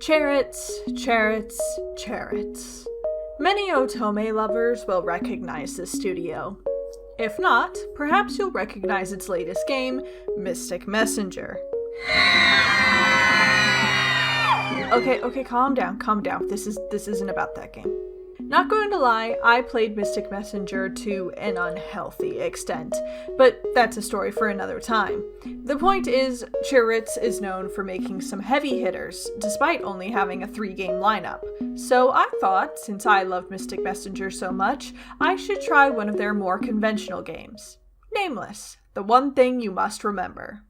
Cheritz, Cheritz, Cheritz. Many Otome lovers will recognize this studio. If not, perhaps you'll recognize its latest game, Mystic Messenger. Okay, calm down. This isn't about that game. Not going to lie, I played Mystic Messenger to an unhealthy extent, but that's a story for another time. The point is, Cheritz is known for making some heavy hitters, despite only having a 3-game lineup. So I thought, since I love Mystic Messenger so much, I should try one of their more conventional games. Nameless, the one thing you must remember.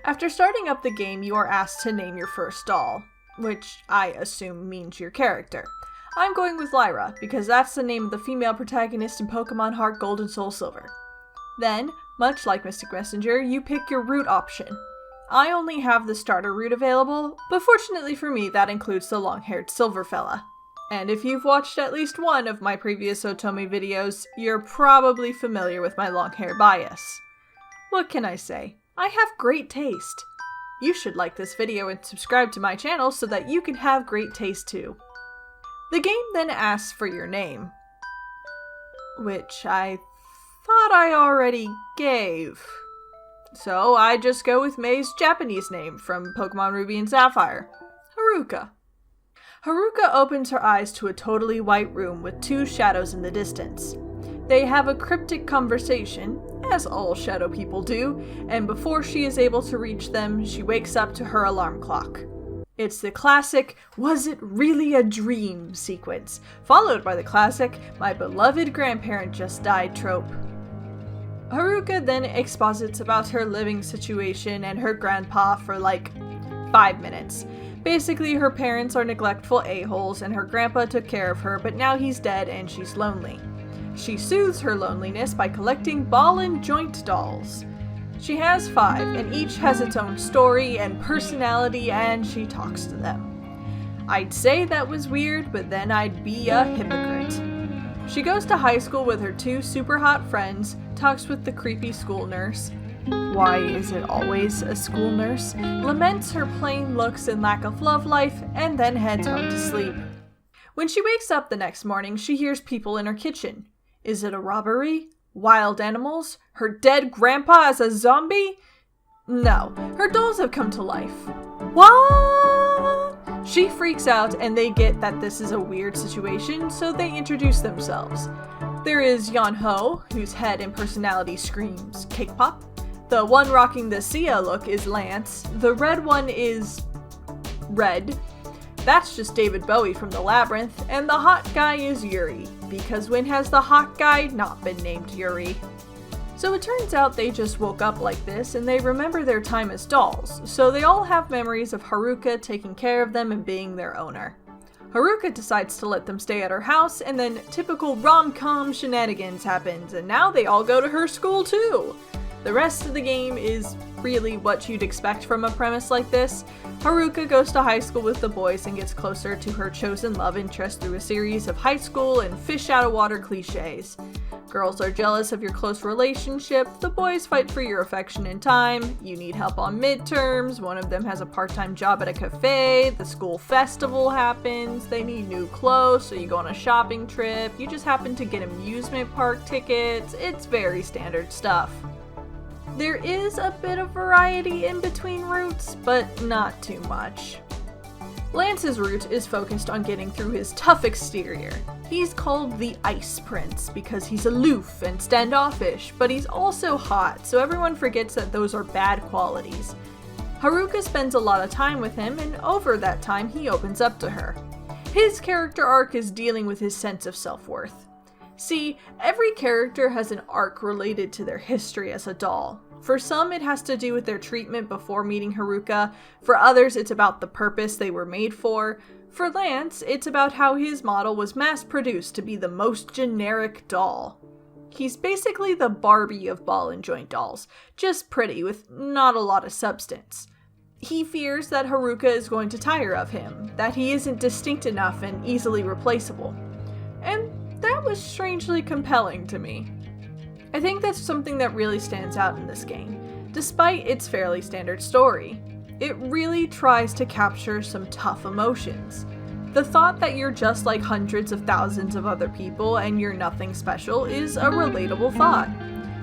After starting up the game, you are asked to name your first doll, which I assume means your character. I'm going with Lyra, because that's the name of the female protagonist in Pokemon Heart Gold and Soul Silver. Then, much like Mystic Messenger, you pick your route option. I only have the starter route available, but fortunately for me that includes the long-haired silver fella. And if you've watched at least one of my previous Otome videos, you're probably familiar with my long hair bias. What can I say? I have great taste. You should like this video and subscribe to my channel so that you can have great taste too. The game then asks for your name, which I thought I already gave. So I just go with May's Japanese name from Pokemon Ruby and Sapphire, Haruka. Haruka opens her eyes to a totally white room with 2 shadows in the distance. They have a cryptic conversation, as all shadow people do, and before she is able to reach them, she wakes up to her alarm clock. It's the classic, "Was it really a dream?" sequence, followed by the classic, "My beloved grandparent just died" trope. Haruka then exposits about her living situation and her grandpa for like 5 minutes. Basically, her parents are neglectful a-holes and her grandpa took care of her, but now he's dead and she's lonely. She soothes her loneliness by collecting ball and joint dolls. She has 5, and each has its own story and personality, and she talks to them. I'd say that was weird, but then I'd be a hypocrite. She goes to high school with her 2 super hot friends, talks with the creepy school nurse. Why is it always a school nurse? Laments her plain looks and lack of love life, and then heads home to sleep. When she wakes up the next morning, she hears people in her kitchen. Is it a robbery? Wild animals? Her dead grandpa as a zombie? No, her dolls have come to life. What? She freaks out and they get that this is a weird situation, so they introduce themselves. There is Yeon-ho, whose head and personality screams cake pop. The one rocking the Sia look is Lance. The red one is Red. That's just David Bowie from The Labyrinth, and the hot guy is Yuri, because when has the hot guy not been named Yuri? So it turns out they just woke up like this, and they remember their time as dolls, so they all have memories of Haruka taking care of them and being their owner. Haruka decides to let them stay at her house, and then typical rom-com shenanigans happens, and now they all go to her school too! The rest of the game is really what you'd expect from a premise like this. Haruka goes to high school with the boys and gets closer to her chosen love interest through a series of high school and fish-out-of-water cliches. Girls are jealous of your close relationship, the boys fight for your affection and time, you need help on midterms, one of them has a part-time job at a cafe, the school festival happens, they need new clothes, so you go on a shopping trip, you just happen to get amusement park tickets, it's very standard stuff. There is a bit of variety in between routes, but not too much. Lance's route is focused on getting through his tough exterior. He's called the Ice Prince because he's aloof and standoffish, but he's also hot, so everyone forgets that those are bad qualities. Haruka spends a lot of time with him, and over that time he opens up to her. His character arc is dealing with his sense of self-worth. See, every character has an arc related to their history as a doll. For some, it has to do with their treatment before meeting Haruka. For others, it's about the purpose they were made for. For Lance, it's about how his model was mass-produced to be the most generic doll. He's basically the Barbie of ball and joint dolls, just pretty with not a lot of substance. He fears that Haruka is going to tire of him, that he isn't distinct enough and easily replaceable. And that was strangely compelling to me. I think that's something that really stands out in this game, despite its fairly standard story. It really tries to capture some tough emotions. The thought that you're just like hundreds of thousands of other people and you're nothing special is a relatable thought.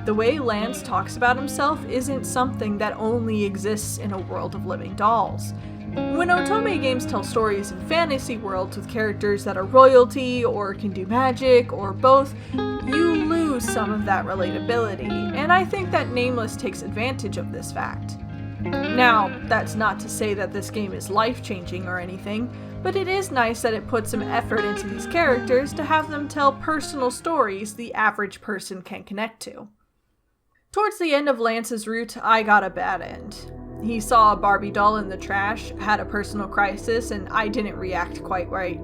The way Lance talks about himself isn't something that only exists in a world of living dolls. When otome games tell stories in fantasy worlds with characters that are royalty or can do magic or both, you lose some of that relatability, and I think that Nameless takes advantage of this fact. Now, that's not to say that this game is life-changing or anything, but it is nice that it puts some effort into these characters to have them tell personal stories the average person can connect to. Towards the end of Lance's route, I got a bad end. He saw a Barbie doll in the trash, had a personal crisis, and I didn't react quite right.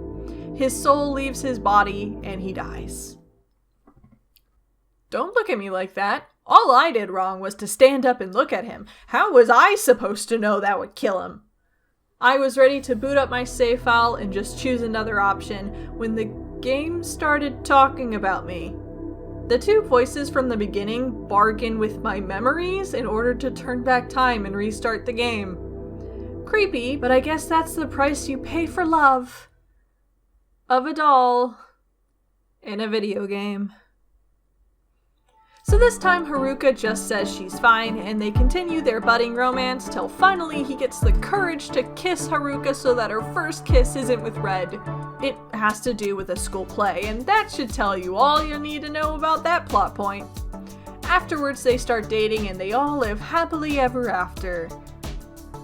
His soul leaves his body, and he dies. Don't look at me like that. All I did wrong was to stand up and look at him. How was I supposed to know that would kill him? I was ready to boot up my save file and just choose another option when the game started talking about me. The two voices from the beginning bargain with my memories in order to turn back time and restart the game. Creepy, but I guess that's the price you pay for love. Of a doll. In a video game. So this time Haruka just says she's fine, and they continue their budding romance till finally he gets the courage to kiss Haruka so that her first kiss isn't with Red. It has to do with a school play, and that should tell you all you need to know about that plot point. Afterwards they start dating and they all live happily ever after.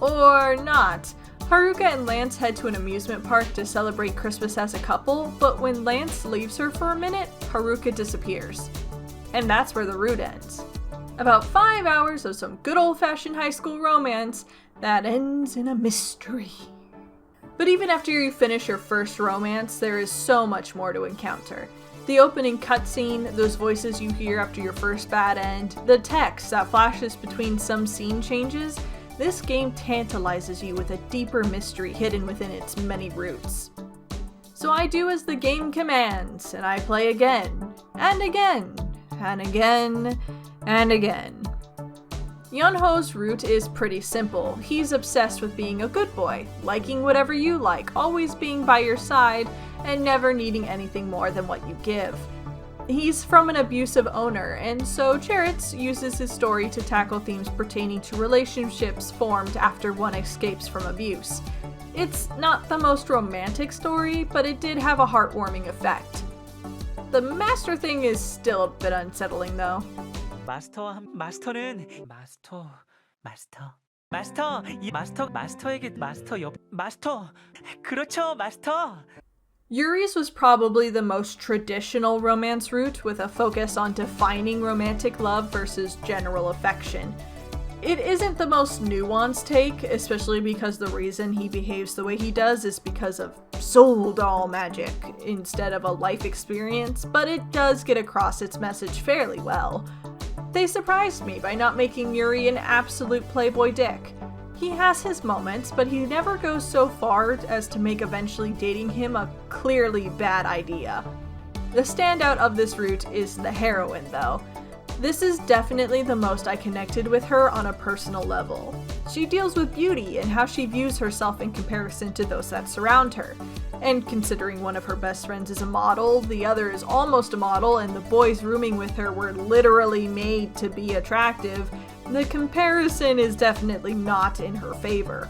Or not. Haruka and Lance head to an amusement park to celebrate Christmas as a couple, but when Lance leaves her for a minute, Haruka disappears. And that's where the route ends. About 5 hours of some good old-fashioned high school romance that ends in a mystery. But even after you finish your first romance, there is so much more to encounter. The opening cutscene, those voices you hear after your first bad end, the text that flashes between some scene changes, this game tantalizes you with a deeper mystery hidden within its many roots. So I do as the game commands, and I play again, and again, and again, and again. Yunho's route is pretty simple. He's obsessed with being a good boy, liking whatever you like, always being by your side, and never needing anything more than what you give. He's from an abusive owner, and so Cheritz uses his story to tackle themes pertaining to relationships formed after one escapes from abuse. It's not the most romantic story, but it did have a heartwarming effect. The master thing is still a bit unsettling though. Yuri's was probably the most traditional romance route, with a focus on defining romantic love versus general affection. It isn't the most nuanced take, especially because the reason he behaves the way he does is because of soul doll magic instead of a life experience, but it does get across its message fairly well. They surprised me by not making Yuri an absolute playboy dick. He has his moments, but he never goes so far as to make eventually dating him a clearly bad idea. The standout of this route is the heroine, though. This is definitely the most I connected with her on a personal level. She deals with beauty and how she views herself in comparison to those that surround her. And considering one of her best friends is a model, the other is almost a model, and the boys rooming with her were literally made to be attractive, the comparison is definitely not in her favor.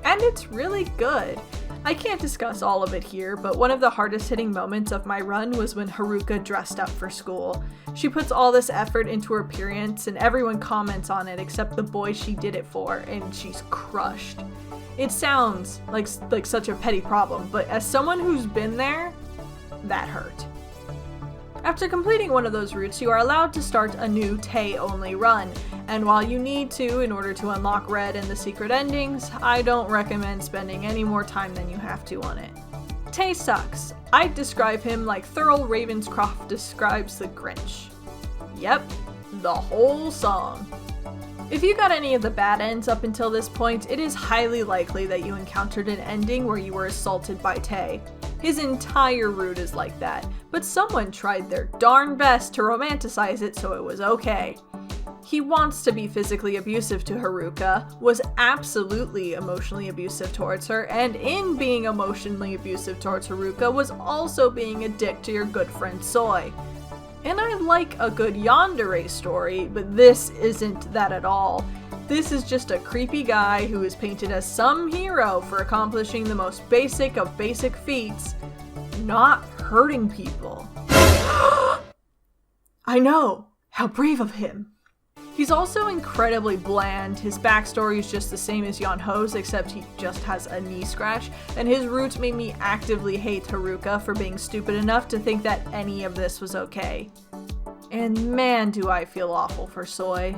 And it's really good. I can't discuss all of it here, but one of the hardest hitting moments of my run was when Haruka dressed up for school. She puts all this effort into her appearance, and everyone comments on it except the boy she did it for, and she's crushed. It sounds like such a petty problem, but as someone who's been there, that hurt. After completing one of those routes, you are allowed to start a new Tay-only run, and while you need to in order to unlock Red and the secret endings, I don't recommend spending any more time than you have to on it. Tay sucks. I'd describe him like Thurl Ravenscroft describes the Grinch. Yep, the whole song. If you got any of the bad ends up until this point, it is highly likely that you encountered an ending where you were assaulted by Tay. His entire route is like that, but someone tried their darn best to romanticize it so it was okay. He wants to be physically abusive to Haruka, was absolutely emotionally abusive towards her, and in being emotionally abusive towards Haruka was also being a dick to your good friend Soy. And I like a good yandere story, but this isn't that at all. This is just a creepy guy who is painted as some hero for accomplishing the most basic of basic feats, not hurting people. I know! How brave of him! He's also incredibly bland. His backstory is just the same as Yonho's, except he just has a knee scratch, and his roots made me actively hate Haruka for being stupid enough to think that any of this was okay. And man, do I feel awful for Soy.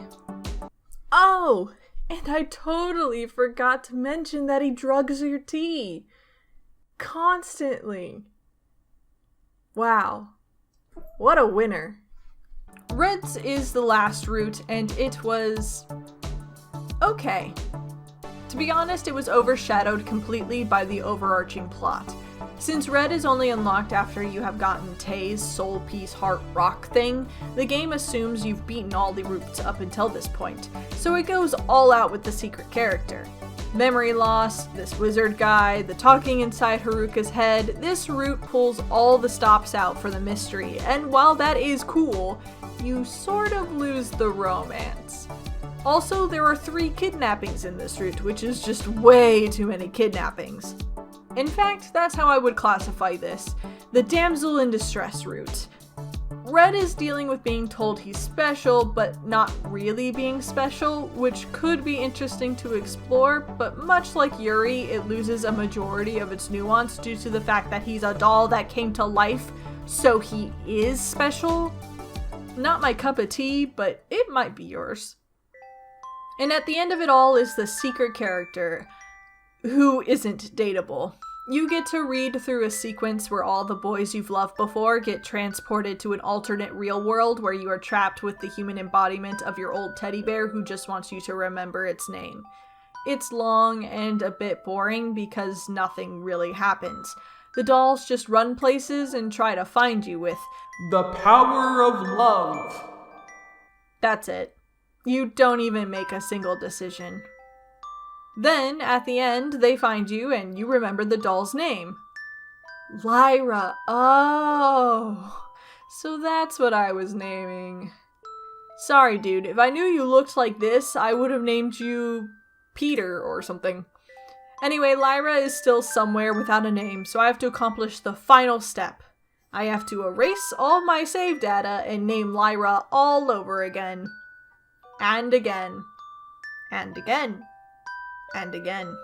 Oh, and I totally forgot to mention that he drugs your tea. Constantly. Wow. What a winner. Red's is the last route, and it was okay. To be honest, it was overshadowed completely by the overarching plot. Since Red is only unlocked after you have gotten Tay's Soul Piece Heart Rock thing, the game assumes you've beaten all the routes up until this point, so it goes all out with the secret character. Memory loss, this wizard guy, the talking inside Haruka's head, this route pulls all the stops out for the mystery, and while that is cool, you sort of lose the romance. Also, there are 3 kidnappings in this route, which is just way too many kidnappings. In fact, that's how I would classify this. The damsel in distress route. Red is dealing with being told he's special, but not really being special, which could be interesting to explore, but much like Yuri, it loses a majority of its nuance due to the fact that he's a doll that came to life, so he is special. Not my cup of tea, but it might be yours. And at the end of it all is the secret character, who isn't dateable. You get to read through a sequence where all the boys you've loved before get transported to an alternate real world where you are trapped with the human embodiment of your old teddy bear who just wants you to remember its name. It's long and a bit boring because nothing really happens. The dolls just run places and try to find you with the power of love. That's it. You don't even make a single decision. Then, at the end, they find you and you remember the doll's name. Lyra. Oh, so that's what I was naming. Sorry, dude. If I knew you looked like this, I would have named you Peter or something. Anyway, Lyra is still somewhere without a name, so I have to accomplish the final step. I have to erase all my save data and name Lyra all over again. And again. And again. And again.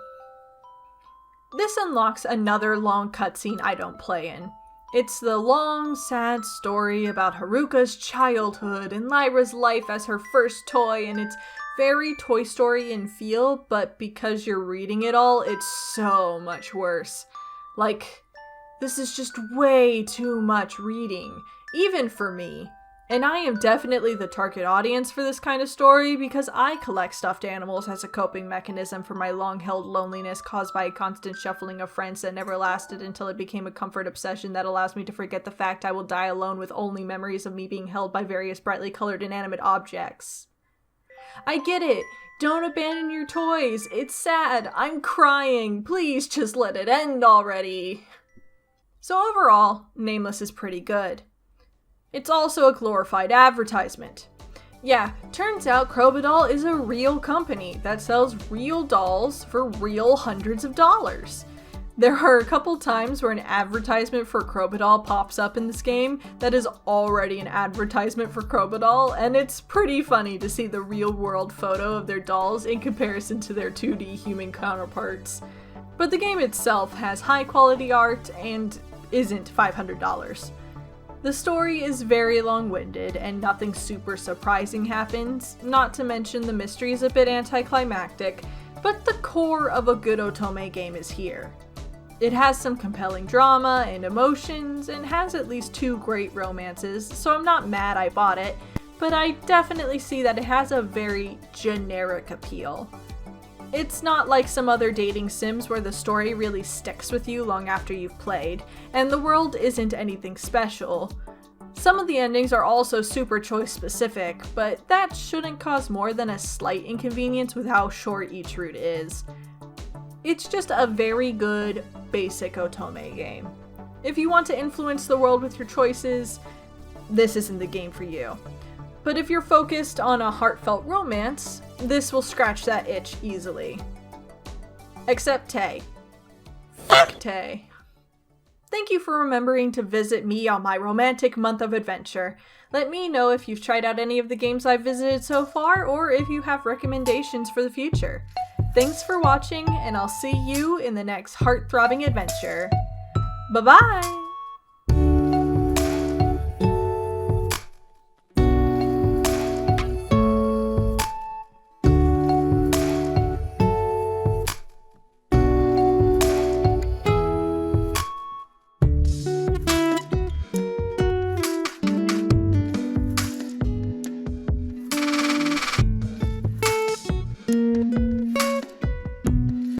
This unlocks another long cutscene I don't play in. It's the long, sad story about Haruka's childhood and Lyra's life as her first toy, and it's very Toy Story in feel, but because you're reading it all, it's so much worse. Like, this is just way too much reading, even for me. And I am definitely the target audience for this kind of story because I collect stuffed animals as a coping mechanism for my long-held loneliness caused by a constant shuffling of friends that never lasted until it became a comfort obsession that allows me to forget the fact I will die alone with only memories of me being held by various brightly colored inanimate objects. I get it. Don't abandon your toys. It's sad. I'm crying. Please just let it end already. So overall, Nameless is pretty good. It's also a glorified advertisement. Yeah, turns out Crobodol is a real company that sells real dolls for real hundreds of dollars. There are a couple times where an advertisement for Crobodol pops up in this game that is already an advertisement for Crobodol, and it's pretty funny to see the real-world photo of their dolls in comparison to their 2D human counterparts. But the game itself has high-quality art and isn't $500. The story is very long-winded and nothing super surprising happens, not to mention the mystery is a bit anticlimactic, but the core of a good Otome game is here. It has some compelling drama and emotions, and has at least 2 great romances, so I'm not mad I bought it, but I definitely see that it has a very generic appeal. It's not like some other dating sims where the story really sticks with you long after you've played, and the world isn't anything special. Some of the endings are also super choice specific, but that shouldn't cause more than a slight inconvenience with how short each route is. It's just a very good, basic otome game. If you want to influence the world with your choices, this isn't the game for you. But if you're focused on a heartfelt romance, this will scratch that itch easily. Except Tay. Fuck Tay. Thank you for remembering to visit me on my romantic month of adventure. Let me know if you've tried out any of the games I've visited so far, or if you have recommendations for the future. Thanks for watching, and I'll see you in the next heart-throbbing adventure. Bye-bye!